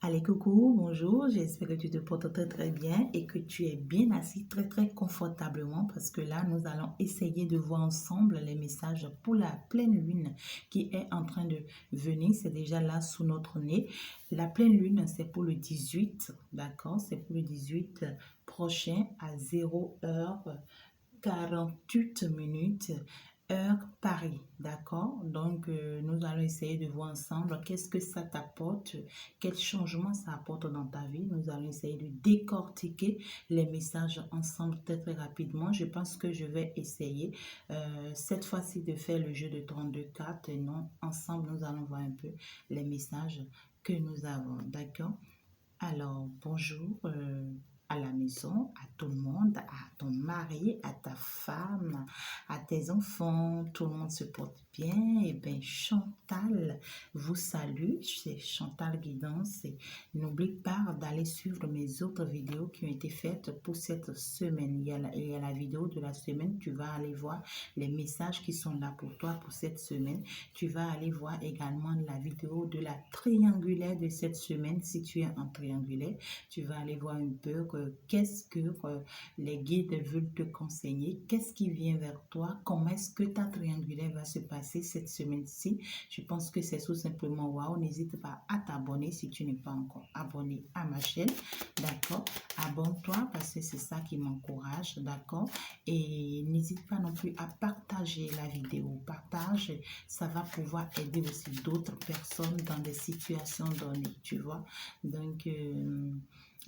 Allez, coucou, bonjour, j'espère que tu te portes très bien et que tu es bien assis très confortablement parce que là, nous allons essayer de voir ensemble les messages pour la pleine lune qui est en train de venir. C'est déjà là sous notre nez. La pleine lune, c'est pour le 18, d'accord? C'est pour le 18 prochain à 0h48 heure Paris, d'accord? Donc, nous allons essayer de voir ensemble qu'est-ce que ça t'apporte, quel changement ça apporte dans ta vie. Nous allons essayer de décortiquer les messages ensemble très rapidement. Je pense que je vais essayer cette fois-ci de faire le jeu de 32 cartes et non, ensemble, nous allons voir un peu les messages que nous avons, d'accord? Alors, bonjour à la maison, à tout le monde, à ton mari, à ta femme, à tes enfants, tout le monde se porte bien. Et bien, Chantal vous salue, c'est Chantal Guidance. Et n'oublie pas d'aller suivre mes autres vidéos qui ont été faites pour cette semaine. Il y a la vidéo de la semaine, tu vas aller voir les messages qui sont là pour toi pour cette semaine. Tu vas aller voir également la vidéo de la triangulaire de cette semaine. Si tu es en triangulaire, tu vas aller voir un peu qu'est-ce que les guides veulent te conseiller, qu'est-ce qui vient vers toi, comment est-ce que ta triangulaire va se passer cette semaine-ci. Je pense que c'est tout simplement waouh. N'hésite pas à t'abonner si tu n'es pas encore abonné à ma chaîne, d'accord? Abonne-toi parce que c'est ça qui m'encourage, d'accord? Et n'hésite pas non plus à partager la vidéo. Partage, ça va pouvoir aider aussi d'autres personnes dans des situations données, tu vois. Donc,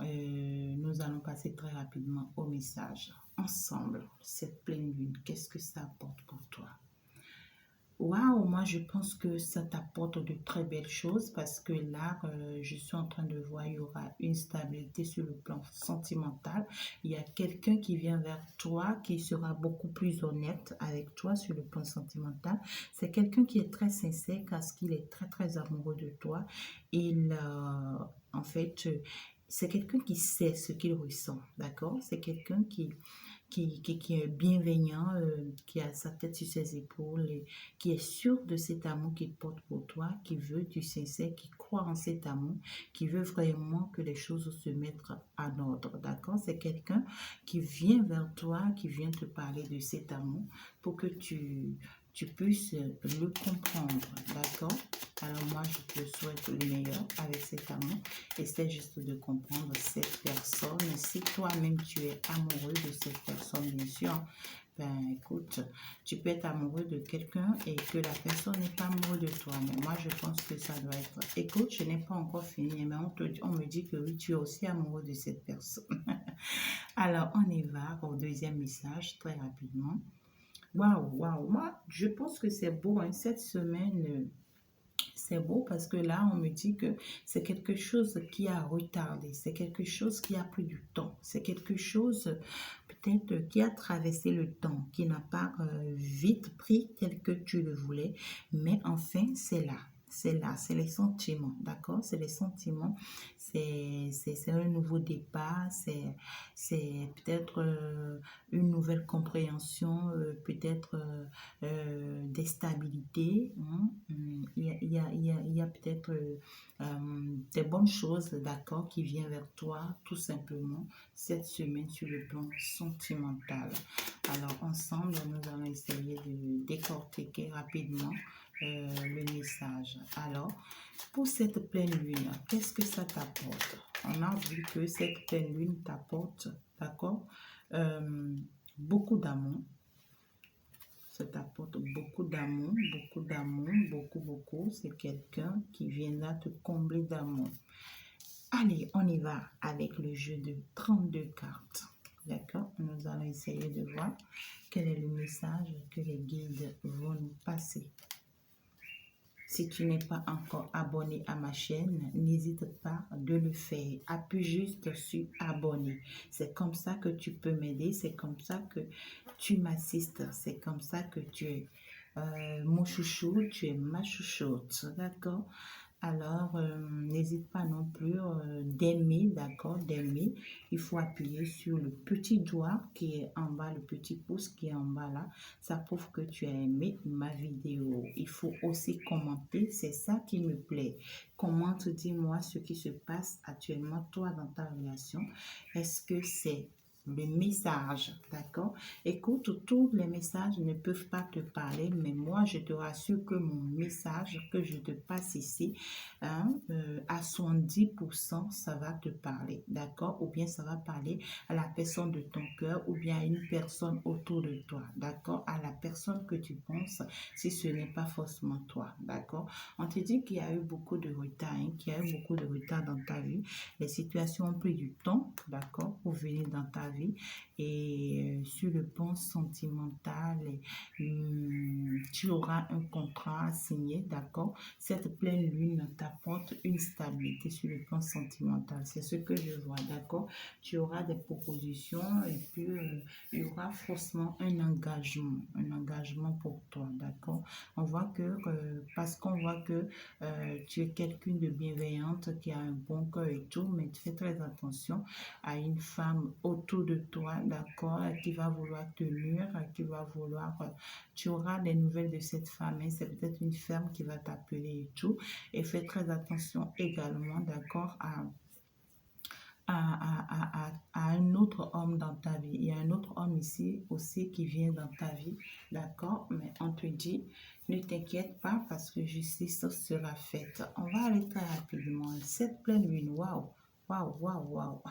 nous allons passer très rapidement au message. Ensemble, cette pleine lune, qu'est-ce que ça apporte pour toi? Waouh, moi je pense que ça t'apporte de très belles choses parce que là, je suis en train de voir, il y aura une stabilité sur le plan sentimental. Il y a quelqu'un qui vient vers toi qui sera beaucoup plus honnête avec toi sur le plan sentimental. C'est quelqu'un qui est très sincère parce qu'il est très amoureux de toi. Il, en fait, c'est quelqu'un qui sait ce qu'il ressent, d'accord? C'est quelqu'un qui est bienveillant, qui a sa tête sur ses épaules, et qui est sûr de cet amour qu'il porte pour toi, qui veut du sincère, qui croit en cet amour, qui veut vraiment que les choses se mettent en ordre, d'accord? C'est quelqu'un qui vient vers toi, qui vient te parler de cet amour pour que tu puisses le comprendre, d'accord? Alors moi, je te souhaite le meilleur avec cet amour. Essaie juste de comprendre cette personne. Si toi-même tu es amoureux de cette personne, bien sûr, ben écoute, tu peux être amoureux de quelqu'un et que la personne n'est pas amoureuse de toi. Mais moi, je pense que ça doit être... Écoute, je n'ai pas encore fini, mais on me dit que oui, tu es aussi amoureux de cette personne. Alors, on y va au deuxième message très rapidement. Waouh. Moi, je pense que c'est beau, hein, cette semaine... C'est beau parce que là, on me dit que c'est quelque chose qui a retardé, c'est quelque chose qui a pris du temps, c'est quelque chose peut-être qui a traversé le temps, qui n'a pas vite pris tel que tu le voulais, mais enfin, c'est là. C'est là, c'est les sentiments, d'accord? C'est les sentiments, c'est un nouveau départ, c'est peut-être une nouvelle compréhension, peut-être des stabilités, hein. Il y a peut-être des bonnes choses, d'accord, qui viennent vers toi tout simplement cette semaine sur le plan sentimental. Alors ensemble, nous allons essayer de décortiquer rapidement le message. Alors, pour cette pleine lune, qu'est-ce que ça t'apporte? On a vu que cette pleine lune t'apporte, d'accord, beaucoup d'amour. Ça t'apporte beaucoup d'amour, beaucoup. C'est quelqu'un qui vient là te combler d'amour. Allez, on y va avec le jeu de 32 cartes. D'accord? Nous allons essayer de voir quel est le message que les guides vont nous passer. Si tu n'es pas encore abonné à ma chaîne, n'hésite pas de le faire. Appuie juste sur abonner. C'est comme ça que tu peux m'aider. C'est comme ça que tu m'assistes. C'est comme ça que tu es mon chouchou, tu es ma chouchoute. D'accord? Alors, n'hésite pas non plus d'aimer, d'accord, d'aimer. Il faut appuyer sur le petit doigt qui est en bas, le petit pouce qui est en bas là. Ça prouve que tu as aimé ma vidéo. Il faut aussi commenter, c'est ça qui me plaît. Commente, dis-moi ce qui se passe actuellement, toi, dans ta relation. Est-ce que c'est le message, d'accord? Écoute, tous les messages ne peuvent pas te parler, mais moi, je te rassure que mon message que je te passe ici, hein, à 70%, ça va te parler, d'accord? Ou bien ça va parler à la personne de ton cœur ou bien à une personne autour de toi, d'accord? À la personne que tu penses, si ce n'est pas forcément toi, d'accord? On te dit qu'il y a eu beaucoup de retard, hein, qu'il y a eu beaucoup de retard dans ta vie. Les situations ont pris du temps, d'accord, pour venir dans ta vie. Et sur le plan sentimental, tu auras un contrat à signer, d'accord? Cette pleine lune t'apporte une stabilité sur le plan sentimental. C'est ce que je vois, d'accord? Tu auras des propositions et puis il y aura forcément un engagement pour toi, d'accord? On voit que, parce qu'on voit que tu es quelqu'un de bienveillante, qui a un bon cœur et tout, mais fais très attention à une femme autour de toi, d'accord, qui va vouloir te nuire, qui va vouloir, tu auras des nouvelles de cette femme, hein, c'est peut-être une femme qui va t'appeler et tout, et fais très attention également, d'accord, à un autre homme dans ta vie. Il y a un autre homme ici aussi qui vient dans ta vie, d'accord? Mais on te dit, ne t'inquiète pas parce que justice sera faite. On va aller très rapidement. Cette pleine lune, waouh, waouh, waouh, waouh.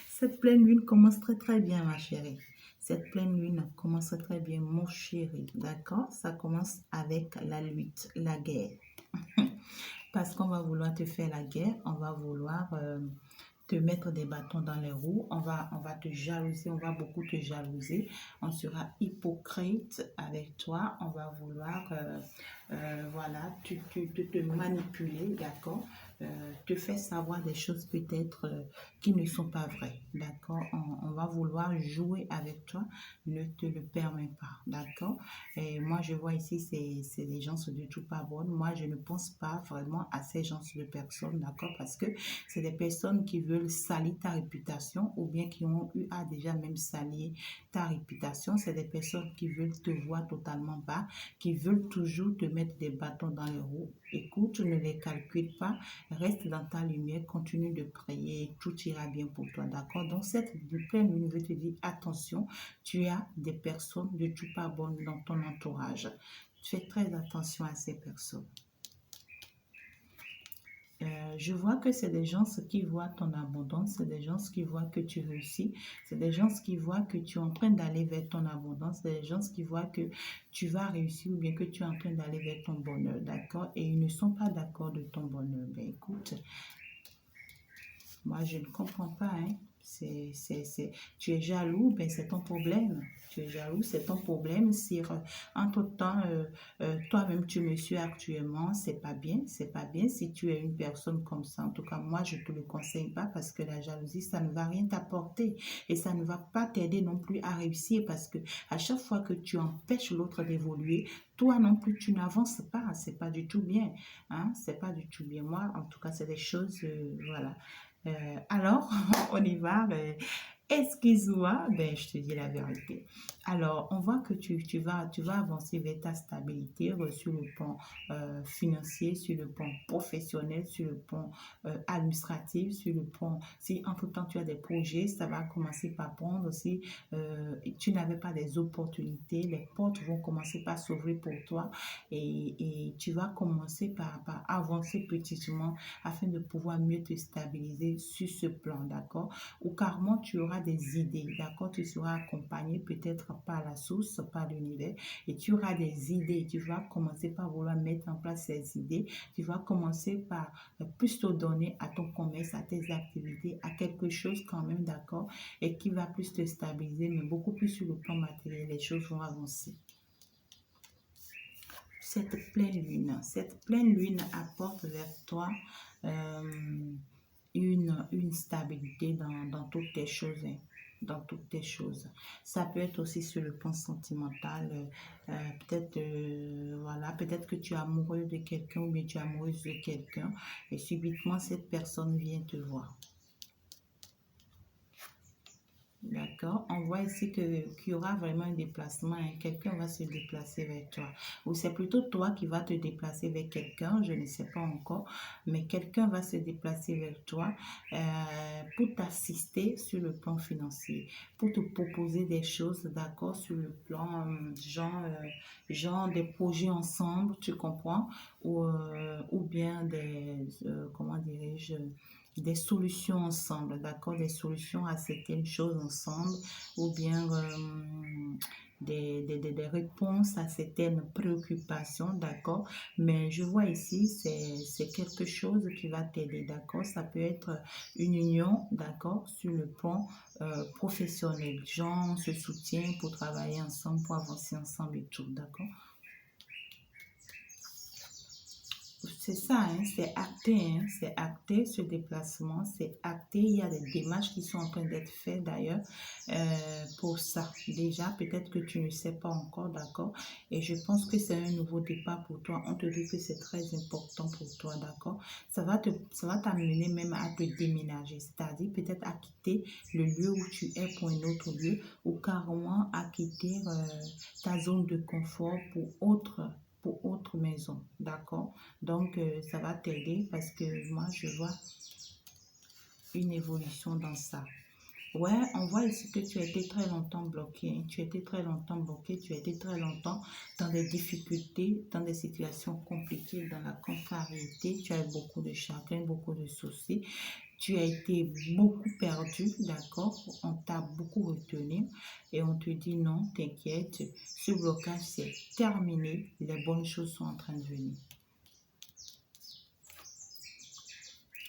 Cette pleine lune commence très très bien, ma chérie. Cette pleine lune commence très bien, mon chéri, d'accord? Ça commence avec la lutte, la guerre. Parce qu'on va vouloir te faire la guerre, on va vouloir te mettre des bâtons dans les roues, on va te jalouser, on va beaucoup te jalouser, on sera hypocrite avec toi, on va vouloir, voilà, te manipuler, d'accord, te faire savoir des choses peut-être qui ne sont pas vraies, d'accord, on va vouloir jouer avec toi, ne te le permets pas, d'accord, et moi je vois ici, c'est des gens du tout pas bonnes, moi je ne pense pas vraiment à ces gens de personnes, d'accord, parce que c'est des personnes qui veulent salir ta réputation ou bien qui ont eu à déjà même salir ta réputation. C'est des personnes qui veulent te voir totalement bas, qui veulent toujours te mettre des bâtons dans les roues. Écoute, ne les calcule pas, reste dans ta lumière, continue de prier et tout ira bien pour toi, d'accord? Donc cette pleine lune, je te dis, attention, tu as des personnes de tout pas bonnes dans ton entourage. Fais très attention à ces personnes. Je vois que c'est des gens qui voient ton abondance, c'est des gens qui voient que tu réussis, c'est des gens qui voient que tu es en train d'aller vers ton abondance, c'est des gens qui voient que tu vas réussir ou bien que tu es en train d'aller vers ton bonheur, d'accord? Et ils ne sont pas d'accord de ton bonheur. Ben écoute, moi je ne comprends pas, hein. Tu es jaloux, ben c'est ton problème. Tu es jaloux, c'est ton problème. Si entre-temps, toi-même tu me suis actuellement, c'est pas bien, c'est pas bien. Si tu es une personne comme ça, en tout cas, moi, je te le conseille pas parce que la jalousie, ça ne va rien t'apporter et ça ne va pas t'aider non plus à réussir parce que à chaque fois que tu empêches l'autre d'évoluer, toi non plus, tu n'avances pas. C'est pas du tout bien, hein. C'est pas du tout bien. Moi, en tout cas, c'est des choses, voilà. Alors, on y va. Excuse-moi, ben, je te dis la vérité. Alors, on voit que tu vas avancer vers ta stabilité sur le plan financier, sur le plan professionnel, sur le plan administratif, sur le plan... Si entre-temps tu as des projets, ça va commencer par prendre. Si tu n'avais pas des opportunités, les portes vont commencer par s'ouvrir pour toi et tu vas commencer par avancer petitement afin de pouvoir mieux te stabiliser sur ce plan, d'accord? Ou carrément, tu auras des idées, d'accord? Tu seras accompagné peut-être par la source, par l'univers, et tu auras des idées. Tu vas commencer par vouloir mettre en place ces idées. Tu vas commencer par plus te donner à ton commerce, à tes activités, à quelque chose quand même, d'accord? Et qui va plus te stabiliser, mais beaucoup plus sur le plan matériel, les choses vont avancer. Cette pleine lune apporte vers toi une stabilité dans toutes tes choses, hein. dans toutes tes choses. Ça peut être aussi sur le plan sentimental. Peut-être voilà, peut-être que tu es amoureux de quelqu'un ou bien tu es amoureuse de quelqu'un et subitement cette personne vient te voir. D'accord. On voit ici qu'il y aura vraiment un déplacement, hein. Quelqu'un va se déplacer vers toi. Ou c'est plutôt toi qui vas te déplacer vers quelqu'un, je ne sais pas encore. Mais quelqu'un va se déplacer vers toi pour t'assister sur le plan financier, pour te proposer des choses, d'accord, sur le plan genre des projets ensemble, tu comprends? Ou bien comment dirais-je, des solutions ensemble, d'accord, des solutions à certaines choses ensemble, ou bien des réponses à certaines préoccupations, d'accord. Mais je vois ici, c'est quelque chose qui va t'aider, d'accord. Ça peut être une union, d'accord, sur le plan professionnel. Genre, on se soutient pour travailler ensemble, pour avancer ensemble et tout, d'accord. C'est ça, hein, c'est acté ce déplacement, c'est acté. Il y a des démarches qui sont en train d'être faites d'ailleurs pour ça. Déjà, peut-être que tu ne sais pas encore, d'accord? Et je pense que c'est un nouveau départ pour toi. On te dit que c'est très important pour toi, d'accord? Ça va t'amener même à te déménager, c'est-à-dire peut-être à quitter le lieu où tu es pour un autre lieu ou carrément à quitter ta zone de confort pour autre maison, d'accord? Donc, ça va t'aider parce que moi, je vois une évolution dans ça. Ouais, on voit ici que tu as été très longtemps bloqué, hein. Tu as été très longtemps bloqué, tu as été très longtemps dans des difficultés, dans des situations compliquées, dans la contrariété. Tu as eu beaucoup de chagrin, beaucoup de soucis. Tu as été beaucoup perdu, d'accord? On t'a beaucoup retenu et on te dit non, t'inquiète, ce blocage c'est terminé, les bonnes choses sont en train de venir.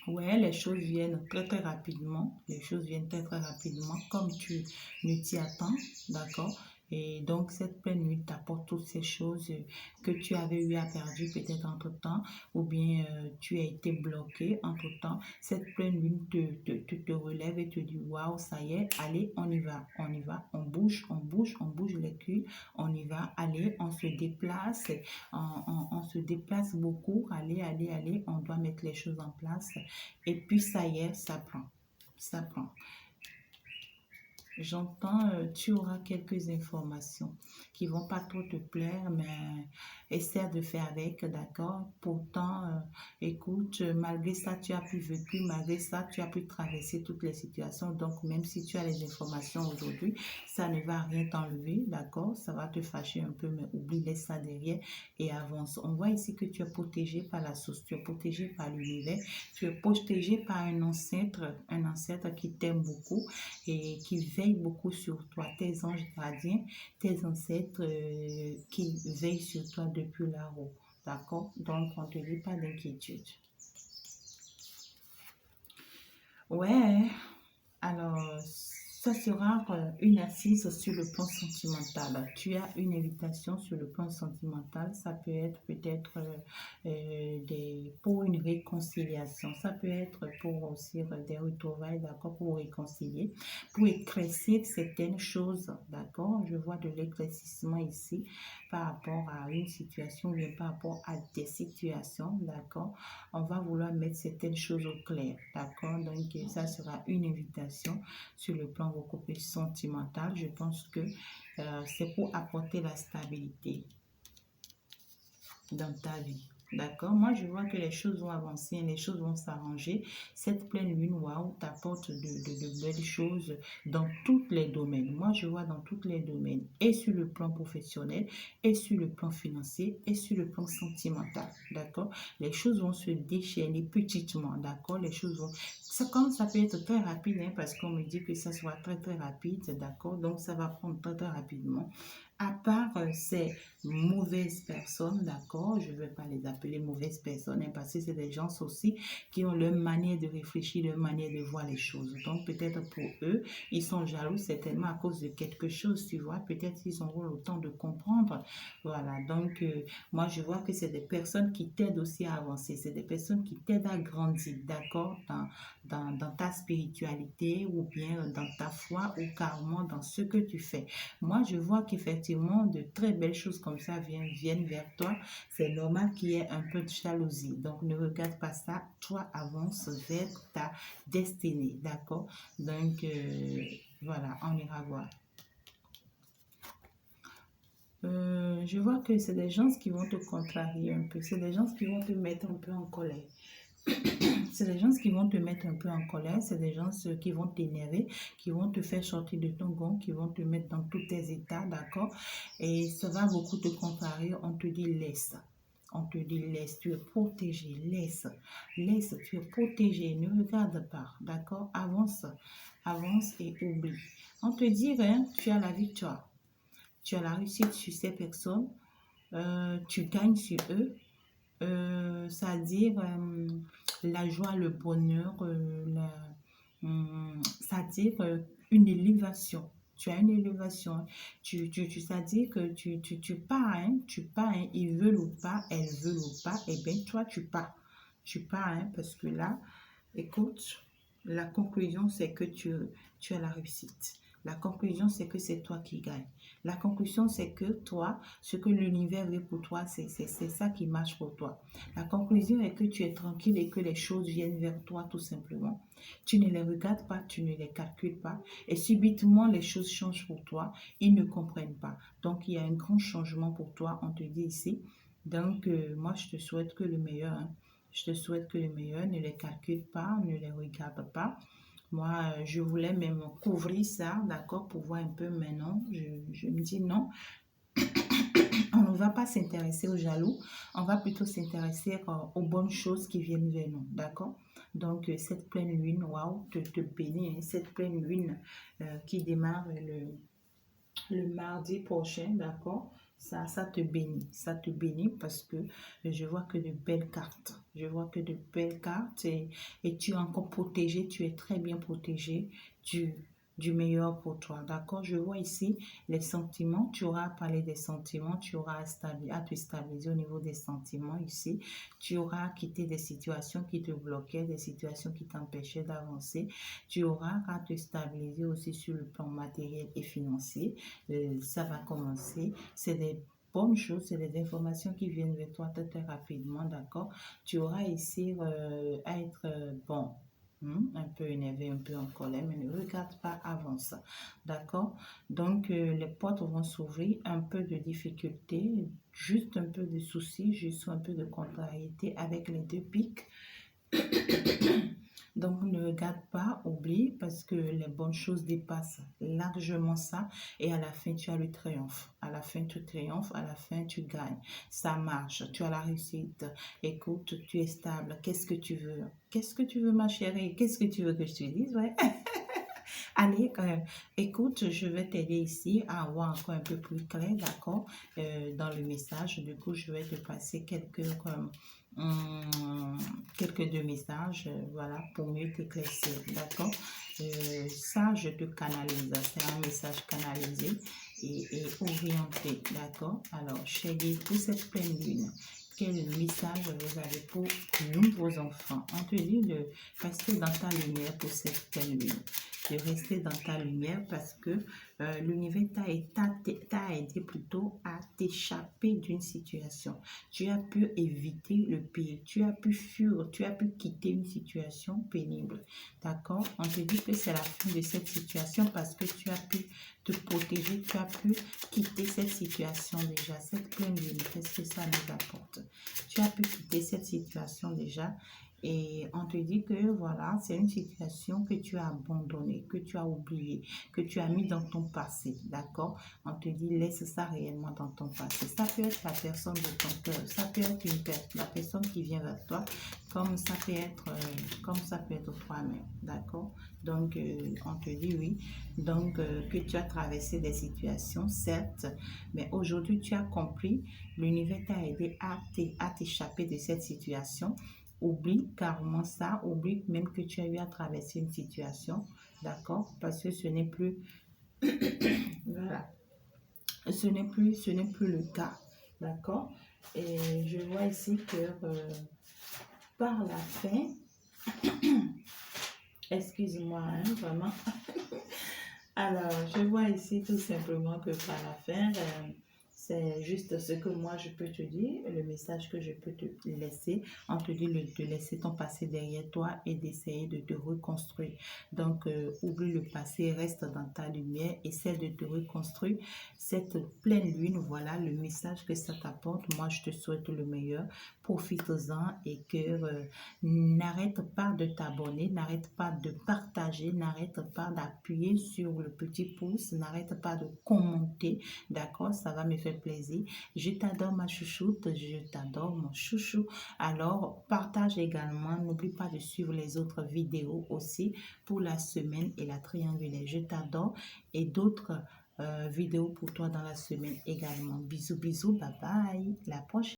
Ouais, les choses viennent très très rapidement. Les choses viennent très très rapidement comme tu ne t'y attends, d'accord? Et donc cette pleine nuit t'apporte toutes ces choses que tu avais eu à perdre peut-être entre-temps ou bien tu as été bloqué entre-temps. Cette pleine lune te relève et te dit waouh, ça y est, allez, on y va, on bouge les culs, on y va, allez, on se déplace, on se déplace beaucoup, allez, allez, allez, on doit mettre les choses en place. Et puis ça y est, ça prend. Ça prend. J'entends, tu auras quelques informations qui vont pas trop te plaire, mais essaie de faire avec, d'accord? Pourtant, écoute, malgré ça, tu as pu vécu, malgré ça, tu as pu traverser toutes les situations. Donc, même si tu as les informations aujourd'hui, ça ne va rien t'enlever, d'accord? Ça va te fâcher un peu, mais oublie, laisse ça derrière et avance. On voit ici que tu es protégé par la source, tu es protégé par l'univers, tu es protégé par un ancêtre qui t'aime beaucoup et qui veille beaucoup sur toi, tes anges gardiens, tes ancêtres qui veillent sur toi depuis là-haut. D'accord? Donc, on ne te dit pas d'inquiétude. Ouais, alors, ça sera une assise sur le plan sentimental. Tu as une invitation sur le plan sentimental. Ça peut être peut-être pour une réconciliation. Ça peut être pour aussi des retrouvailles, d'accord, pour réconcilier, pour éclaircir certaines choses, d'accord. Je vois de l'éclaircissement ici par rapport à une situation, bien par rapport à des situations, d'accord. On va vouloir mettre certaines choses au clair, d'accord. Donc, ça sera une invitation sur le plan beaucoup plus sentimental. Je pense que c'est pour apporter la stabilité dans ta vie. D'accord? Moi, je vois que les choses vont avancer, les choses vont s'arranger. Cette pleine lune, waouh, t'apporte de belles choses dans tous les domaines. Moi, je vois dans tous les domaines, et sur le plan professionnel, et sur le plan financier, et sur le plan sentimental. D'accord? Les choses vont se déchaîner petitement. D'accord? Les choses vont... Ça, comme ça peut être très rapide, hein, parce qu'on me dit que ça soit très très rapide. D'accord? Donc, ça va prendre très très rapidement. à part ces mauvaises personnes, d'accord, je ne vais pas les appeler mauvaises personnes, hein, parce que c'est des gens aussi qui ont leur manière de réfléchir, leur manière de voir les choses. Donc peut-être pour eux, ils sont jaloux certainement à cause de quelque chose, tu vois, peut-être ils auront le temps de comprendre. Voilà, donc moi je vois que c'est des personnes qui t'aident aussi à avancer, c'est des personnes qui t'aident à grandir, d'accord, dans ta spiritualité ou bien dans ta foi ou carrément dans ce que tu fais. Moi, je vois qu'effectivement, de très belles choses comme ça viennent vers toi. C'est normal qu'il y ait un peu de jalousie. Donc, ne regarde pas ça. Toi, avance vers ta destinée, d'accord? Donc, voilà, on ira voir. Je vois que c'est des gens qui vont te contrarier un peu. C'est des gens qui vont te mettre un peu en colère. C'est des gens qui vont te mettre un peu en colère, c'est des gens qui vont t'énerver, qui vont te faire sortir de ton gond, qui vont te mettre dans tous tes états, d'accord? Et ça va beaucoup te contrarier, on te dit laisse. On te dit laisse, tu es protégé, laisse, tu es protégé, ne regarde pas, d'accord? Avance, avance et oublie. On te dit, hein, tu as la victoire, tu as la réussite sur ces personnes, tu gagnes sur eux, c'est-à-dire la joie, le bonheur, c'est-à-dire une élévation. Tu as une élévation. C'est-à-dire que tu pars, hein, ils veulent ou pas, elles veulent ou pas, et bien toi, tu pars. Tu pars, hein, parce que là, écoute, la conclusion, c'est que tu as la réussite. La conclusion, c'est que c'est toi qui gagnes. La conclusion, c'est que toi, ce que l'univers veut pour toi, c'est ça qui marche pour toi. La conclusion est que tu es tranquille et que les choses viennent vers toi tout simplement. Tu ne les regardes pas, tu ne les calcules pas et subitement les choses changent pour toi. Ils ne comprennent pas. Donc, il y a un grand changement pour toi, on te dit ici. Donc, moi, je te souhaite que le meilleur. Hein. Je te souhaite que le meilleur, ne les calcule pas, ne les regarde pas. Moi, je voulais même couvrir ça, d'accord, pour voir un peu, mais non, je me dis non, on ne va pas s'intéresser aux jaloux, on va plutôt s'intéresser aux bonnes choses qui viennent vers nous, d'accord? Donc, cette pleine lune, waouh, te bénis, hein, cette pleine lune qui démarre le mardi prochain, d'accord? Ça te bénit parce que je vois que de belles cartes. Je vois que de belles cartes et tu es encore protégé, tu es très bien protégé du meilleur pour toi, d'accord? Je vois ici les sentiments, tu auras à parler des sentiments, tu auras à te stabiliser au niveau des sentiments ici, tu auras à quitter des situations qui te bloquaient, des situations qui t'empêchaient d'avancer, tu auras à te stabiliser aussi sur le plan matériel et financier. Ça va commencer. C'est des bonnes choses, c'est des informations qui viennent vers toi très, très rapidement, d'accord? Tu auras ici à être bon. Un peu énervé, un peu en colère, mais ne regarde pas, avance. D'accord? Donc, les portes vont s'ouvrir, un peu de difficulté, juste un peu de soucis, juste un peu de contrariété avec les deux pics. Donc, ne regarde pas, oublie, parce que les bonnes choses dépassent largement ça. Et à la fin, tu as le triomphe. À la fin, tu triomphes. À la fin, tu gagnes. Ça marche. Tu as la réussite. Écoute, tu es stable. Qu'est-ce que tu veux? Qu'est-ce que tu veux, ma chérie? Qu'est-ce que tu veux que je te dise? Ouais. Allez, écoute, je vais t'aider ici à avoir encore un peu plus clair, d'accord, dans le message. Du coup, je vais te passer quelques deux messages, voilà, pour mieux t'éclaircir, d'accord. Ça, je te canalise. C'est un message canalisé et orienté, d'accord. Alors, chérie, pour cette pleine lune, quel message vous avez pour nous, vos enfants? On te dit de rester dans ta lumière pour cette pleine lune. De rester dans ta lumière parce que l'univers t'a aidé plutôt à t'échapper d'une situation. Tu as pu éviter le pire, tu as pu fuir, tu as pu quitter une situation pénible. D'accord? On te dit que c'est la fin de cette situation parce que tu as pu te protéger, tu as pu quitter cette situation déjà. Cette pleine lune, qu'est-ce que ça nous apporte? Tu as pu quitter cette situation déjà Et on te dit que voilà, c'est une situation que tu as abandonnée, que tu as oubliée, que tu as mis dans ton passé, d'accord? On te dit laisse ça réellement dans ton passé. Ça peut être la personne de ton cœur, ça peut être la personne qui vient vers toi, comme ça peut être toi-même, d'accord? Donc, on te dit oui, donc que tu as traversé des situations, certes, mais aujourd'hui tu as compris, l'univers t'a aidé à t'échapper de cette situation. Oublie carrément ça, oublie même que tu as eu à traverser une situation, d'accord? Parce que ce n'est plus, voilà, ce n'est plus le cas, d'accord? Et je vois ici que par la fin, excuse-moi, hein, vraiment. Alors, je vois ici tout simplement que par la fin, c'est juste ce que moi je peux te dire, le message que je peux te laisser. On te dit de laisser ton passé derrière toi et d'essayer de te reconstruire. Donc, oublie le passé, reste dans ta lumière, essaie de te reconstruire. Cette pleine lune, voilà le message que ça t'apporte. Moi, je te souhaite le meilleur. Profite-en et que n'arrête pas de t'abonner, n'arrête pas de partager, n'arrête pas d'appuyer sur le petit pouce, n'arrête pas de commenter, d'accord? Ça va me faire plaisir. Je t'adore ma chouchoute, je t'adore mon chouchou. Alors, partage également, n'oublie pas de suivre les autres vidéos aussi pour la semaine et la triangulaire. Je t'adore et d'autres vidéos pour toi dans la semaine également. Bisous, bisous, bye bye. La prochaine.